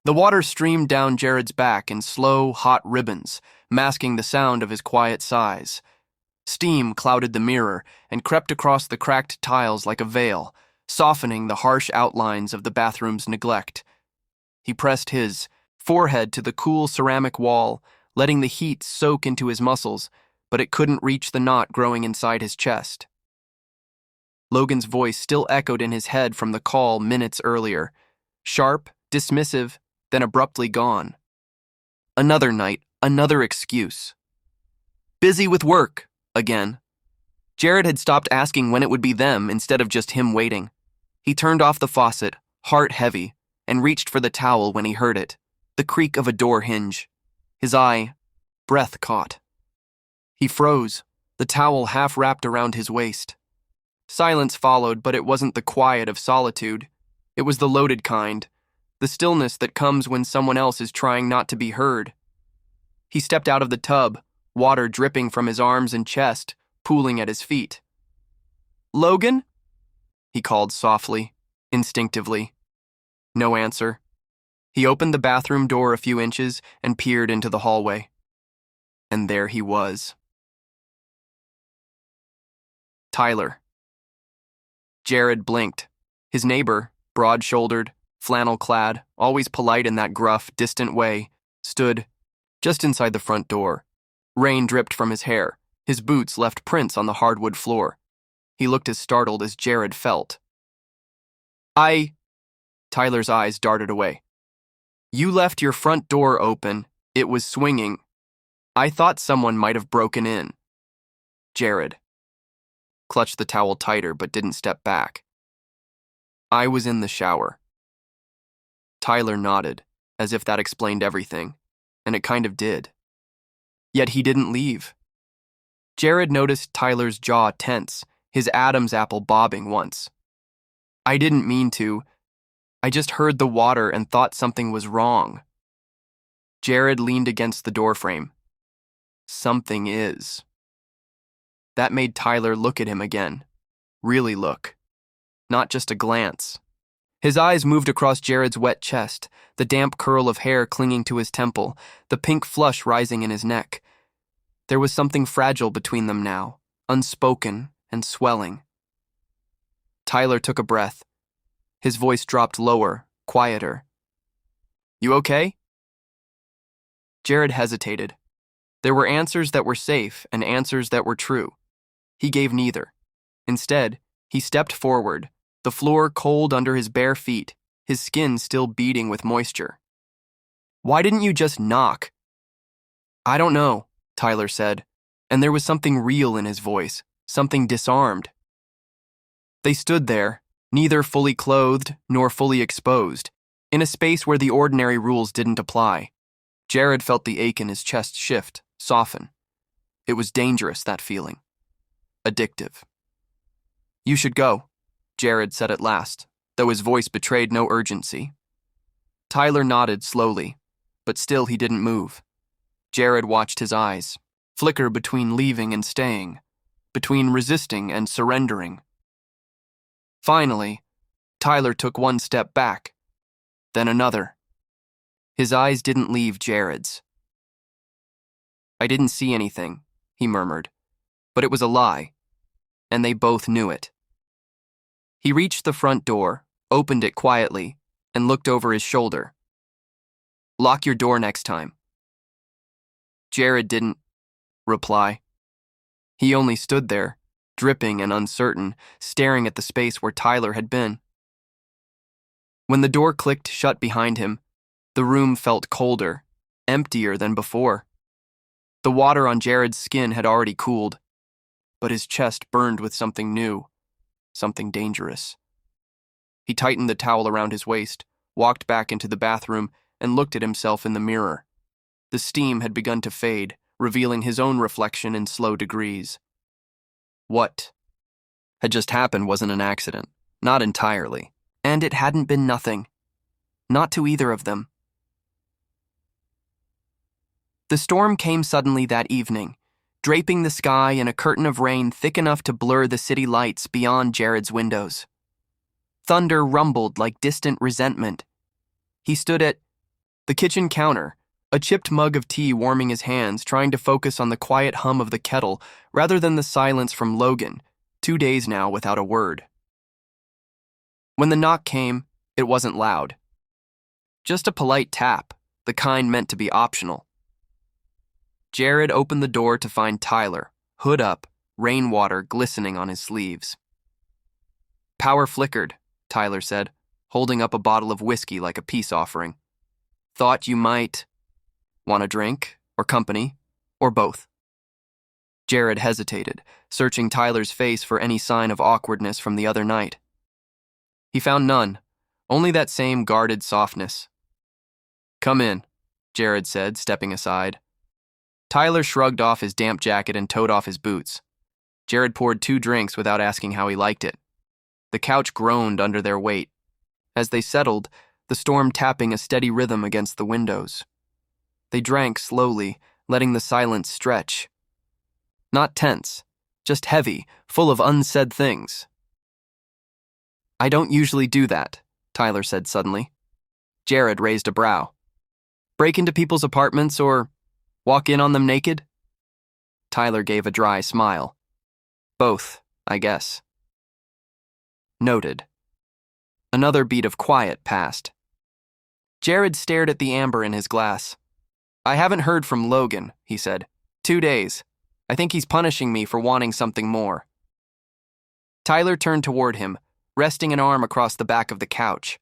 The water streamed down Jared's back in slow, hot ribbons, masking the sound of his quiet sighs. Steam clouded the mirror and crept across the cracked tiles like a veil, softening the harsh outlines of the bathroom's neglect. He pressed his forehead to the cool ceramic wall, letting the heat soak into his muscles, but it couldn't reach the knot growing inside his chest. Logan's voice still echoed in his head from the call minutes earlier, sharp, dismissive, then abruptly gone. Another night, another excuse. Busy with work, again. Jared had stopped asking when it would be them instead of just him waiting. He turned off the faucet, heart heavy, and reached for the towel when he heard it, the creak of a door hinge. His breath caught. He froze, the towel half wrapped around his waist. Silence followed, but it wasn't the quiet of solitude. It was the loaded kind, the stillness that comes when someone else is trying not to be heard. He stepped out of the tub, water dripping from his arms and chest, pooling at his feet. "Logan?" he called softly, instinctively. No answer. He opened the bathroom door a few inches and peered into the hallway. And there he was. Tyler. Jared blinked. His neighbor, broad-shouldered, flannel-clad, always polite in that gruff, distant way, stood just inside the front door. Rain dripped from his hair. His boots left prints on the hardwood floor. He looked as startled as Jared felt. Tyler's eyes darted away. "You left your front door open. It was swinging. I thought someone might have broken in." Jared clutched the towel tighter but didn't step back. "I was in the shower." Tyler nodded, as if that explained everything, and it kind of did. Yet he didn't leave. Jared noticed Tyler's jaw tense, his Adam's apple bobbing once. "I didn't mean to. I just heard the water and thought something was wrong." Jared leaned against the doorframe. "Something is." That made Tyler look at him again. Really look. Not just a glance. His eyes moved across Jared's wet chest, the damp curl of hair clinging to his temple, the pink flush rising in his neck. There was something fragile between them now, unspoken and swelling. Tyler took a breath. His voice dropped lower, quieter. "You okay?" Jared hesitated. There were answers that were safe and answers that were true. He gave neither. Instead, he stepped forward, the floor cold under his bare feet, his skin still beading with moisture. "Why didn't you just knock?" "I don't know," Tyler said, and there was something real in his voice, something disarmed. They stood there, neither fully clothed nor fully exposed, in a space where the ordinary rules didn't apply. Jared felt the ache in his chest shift, soften. It was dangerous, that feeling. Addictive. "You should go," Jared said at last, though his voice betrayed no urgency. Tyler nodded slowly, but still he didn't move. Jared watched his eyes flicker between leaving and staying, between resisting and surrendering. Finally, Tyler took one step back, then another. His eyes didn't leave Jared's. "I didn't see anything," he murmured, but it was a lie, and they both knew it. He reached the front door, opened it quietly, and looked over his shoulder. "Lock your door next time." Jared didn't reply. He only stood there, dripping and uncertain, staring at the space where Tyler had been. When the door clicked shut behind him, the room felt colder, emptier than before. The water on Jared's skin had already cooled, but his chest burned with something new, something dangerous. He tightened the towel around his waist, walked back into the bathroom, and looked at himself in the mirror. The steam had begun to fade, revealing his own reflection in slow degrees. What had just happened wasn't an accident, not entirely, and it hadn't been nothing. Not to either of them. The storm came suddenly that evening, draping the sky in a curtain of rain thick enough to blur the city lights beyond Jared's windows. Thunder rumbled like distant resentment. He stood at The kitchen counter, a chipped mug of tea warming his hands, trying to focus on the quiet hum of the kettle rather than the silence from Logan, 2 days now without a word. When the knock came, it wasn't loud. Just a polite tap, the kind meant to be optional. Jared opened the door to find Tyler, hood up, rainwater glistening on his sleeves. "Power flickered," Tyler said, holding up a bottle of whiskey like a peace offering. "Thought you might want a drink, or company, or both." Jared hesitated, searching Tyler's face for any sign of awkwardness from the other night. He found none, only that same guarded softness. "Come in," Jared said, stepping aside. Tyler shrugged off his damp jacket and toed off his boots. Jared poured 2 drinks without asking how he liked it. The couch groaned under their weight. As they settled, the storm tapping a steady rhythm against the windows. They drank slowly, letting the silence stretch. Not tense, just heavy, full of unsaid things. "I don't usually do that," Tyler said suddenly. Jared raised a brow. "Break into people's apartments or walk in on them naked?" Tyler gave a dry smile. "Both, I guess." Noted. Another beat of quiet passed. Jared stared at the amber in his glass. "I haven't heard from Logan," he said. 2 days. I think he's punishing me for wanting something more." Tyler turned toward him, resting an arm across the back of the couch.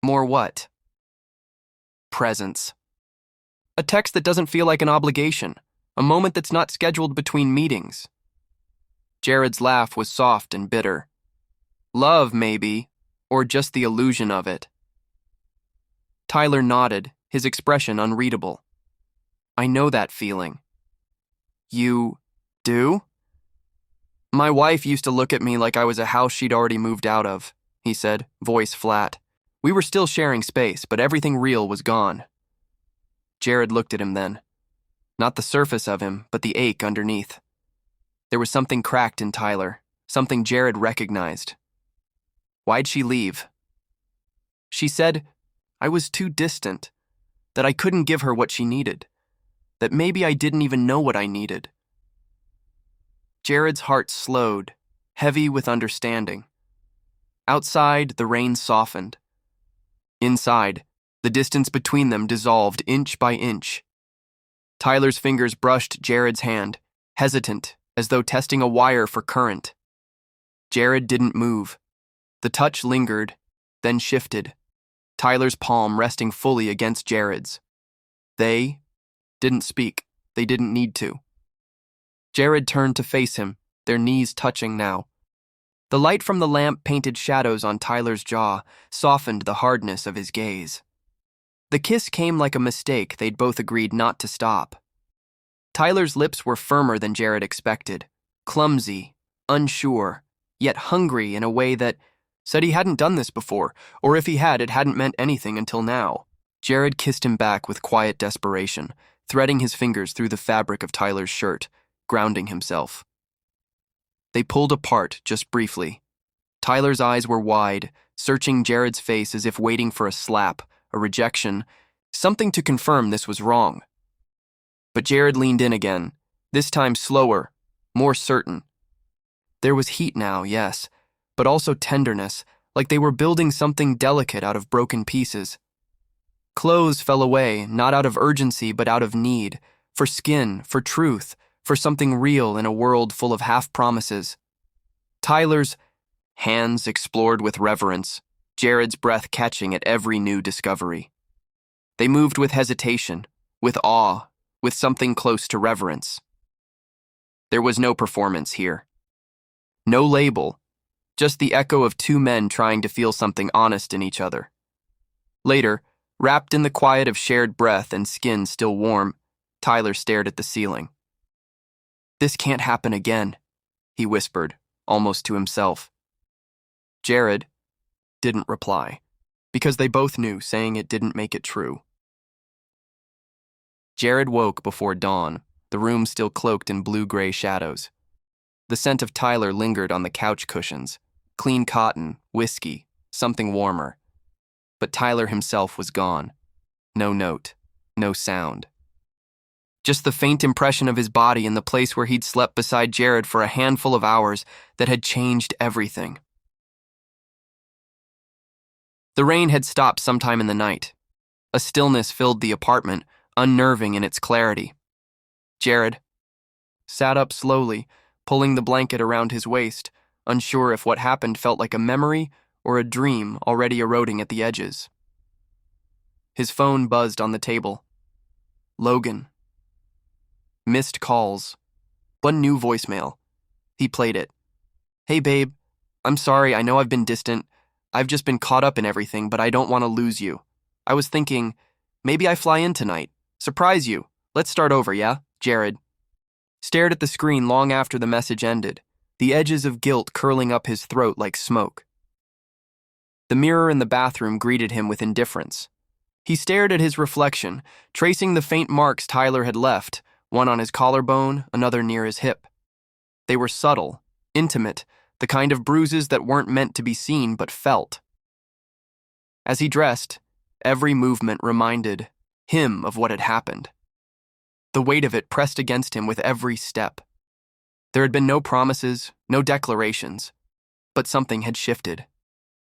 "More what?" "Presence. A text that doesn't feel like an obligation, a moment that's not scheduled between meetings." Jared's laugh was soft and bitter. "Love, maybe, or just the illusion of it." Tyler nodded, his expression unreadable. "I know that feeling." "You do?" "My wife used to look at me like I was a house she'd already moved out of," he said, voice flat. "We were still sharing space, but everything real was gone." Jared looked at him then. Not the surface of him, but the ache underneath. There was something cracked in Tyler, something Jared recognized. "Why'd she leave?" "She said I was too distant, that I couldn't give her what she needed, that maybe I didn't even know what I needed." Jared's heart slowed, heavy with understanding. Outside, the rain softened. Inside, the distance between them dissolved inch by inch. Tyler's fingers brushed Jared's hand, hesitant, as though testing a wire for current. Jared didn't move. The touch lingered, then shifted, Tyler's palm resting fully against Jared's. They didn't speak. They didn't need to. Jared turned to face him, their knees touching now. The light from the lamp painted shadows on Tyler's jaw, softened the hardness of his gaze. The kiss came like a mistake they'd both agreed not to stop. Tyler's lips were firmer than Jared expected, clumsy, unsure, yet hungry in a way that said he hadn't done this before, or if he had, it hadn't meant anything until now. Jared kissed him back with quiet desperation, threading his fingers through the fabric of Tyler's shirt, grounding himself. They pulled apart just briefly. Tyler's eyes were wide, searching Jared's face as if waiting for a slap, a rejection, something to confirm this was wrong. But Jared leaned in again, this time slower, more certain. There was heat now, yes, but also tenderness, like they were building something delicate out of broken pieces. Clothes fell away, not out of urgency but out of need, for skin, for truth, for something real in a world full of half-promises. Tyler's hands explored with reverence, Jared's breath catching at every new discovery. They moved with hesitation, with awe, with something close to reverence. There was no performance here. No label, just the echo of 2 men trying to feel something honest in each other. Later, wrapped in the quiet of shared breath and skin still warm, Tyler stared at the ceiling. "This can't happen again," he whispered, almost to himself. Jared didn't reply, because they both knew saying it didn't make it true. Jared woke before dawn, the room still cloaked in blue-gray shadows. The scent of Tyler lingered on the couch cushions, clean cotton, whiskey, something warmer. But Tyler himself was gone. No note, no sound. Just the faint impression of his body in the place where he'd slept beside Jared for a handful of hours that had changed everything. The rain had stopped sometime in the night. A stillness filled the apartment, unnerving in its clarity. Jared sat up slowly, pulling the blanket around his waist, unsure if what happened felt like a memory or a dream already eroding at the edges. His phone buzzed on the table. Logan. Missed calls. One new voicemail. He played it. "Hey babe, I'm sorry, I know I've been distant. I've just been caught up in everything, but I don't want to lose you. I was thinking, maybe I fly in tonight. Surprise you. Let's start over, yeah?" Jared stared at the screen long after the message ended, the edges of guilt curling up his throat like smoke. The mirror in the bathroom greeted him with indifference. He stared at his reflection, tracing the faint marks Tyler had left, one on his collarbone, another near his hip. They were subtle, intimate, the kind of bruises that weren't meant to be seen but felt. As he dressed, every movement reminded him of what had happened. The weight of it pressed against him with every step. There had been no promises, no declarations, but something had shifted.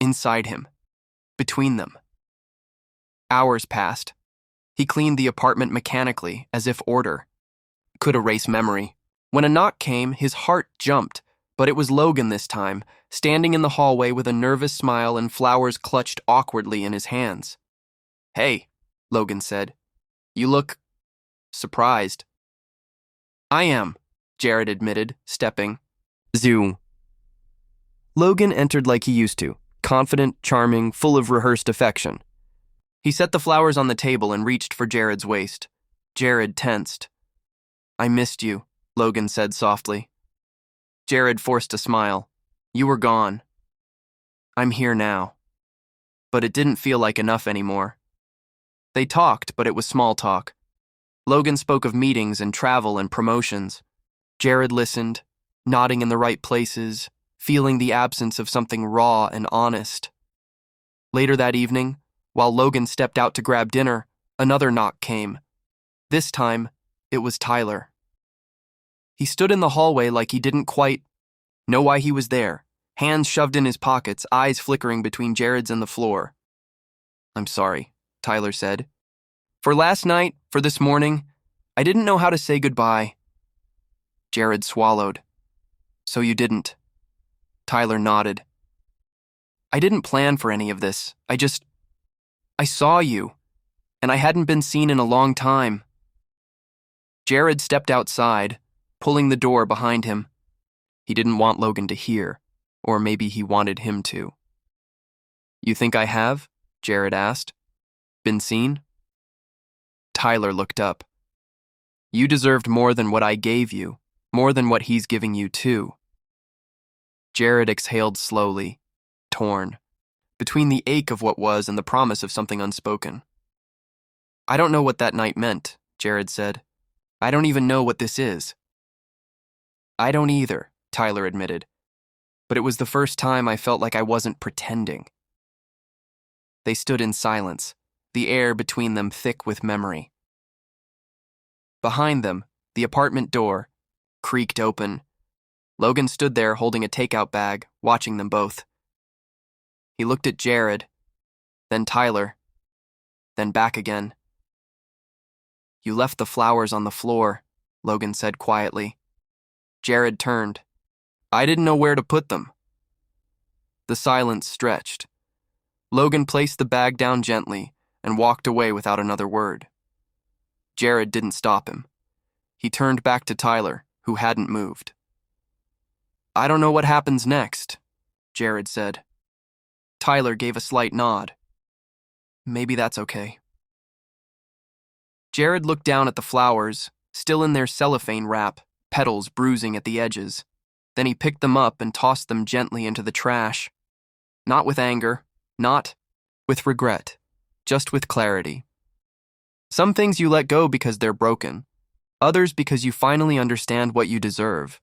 Inside him. Between them. Hours passed. He cleaned the apartment mechanically, as if order could erase memory. When a knock came, his heart jumped, but it was Logan this time, standing in the hallway with a nervous smile and flowers clutched awkwardly in his hands. "Hey," Logan said. "You look surprised." "I am," Jared admitted, stepping. Zoo. Logan entered like he used to, confident, charming, full of rehearsed affection. He set the flowers on the table and reached for Jared's waist. Jared tensed. "I missed you," Logan said softly. Jared forced a smile. "You were gone. I'm here now." But it didn't feel like enough anymore. They talked, but it was small talk. Logan spoke of meetings and travel and promotions. Jared listened, nodding in the right places, feeling the absence of something raw and honest. Later that evening, while Logan stepped out to grab dinner, another knock came. This time, it was Tyler. He stood in the hallway like he didn't quite know why he was there, hands shoved in his pockets, eyes flickering between Jared's and the floor. "I'm sorry," Tyler said. "For last night, for this morning, I didn't know how to say goodbye." Jared swallowed. "So you didn't." Tyler nodded. "I didn't plan for any of this. I saw you, and I hadn't been seen in a long time." Jared stepped outside, pulling the door behind him. He didn't want Logan to hear, or maybe he wanted him to. "You think I have?" Jared asked. "Been seen?" Tyler looked up. "You deserved more than what I gave you, more than what he's giving you too." Jared exhaled slowly, torn, between the ache of what was and the promise of something unspoken. "I don't know what that night meant," Jared said. "I don't even know what this is." "I don't either," Tyler admitted. "But it was the first time I felt like I wasn't pretending." They stood in silence, the air between them thick with memory. Behind them, the apartment door creaked open. Logan stood there holding a takeout bag, watching them both. He looked at Jared, then Tyler, then back again. "You left the flowers on the floor," Logan said quietly. Jared turned. "I didn't know where to put them." The silence stretched. Logan placed the bag down gently and walked away without another word. Jared didn't stop him. He turned back to Tyler, who hadn't moved. "I don't know what happens next," Jared said. Tyler gave a slight nod. "Maybe that's okay." Jared looked down at the flowers, still in their cellophane wrap, petals bruising at the edges. Then he picked them up and tossed them gently into the trash. Not with anger, not with regret, just with clarity. Some things you let go because they're broken, others because you finally understand what you deserve.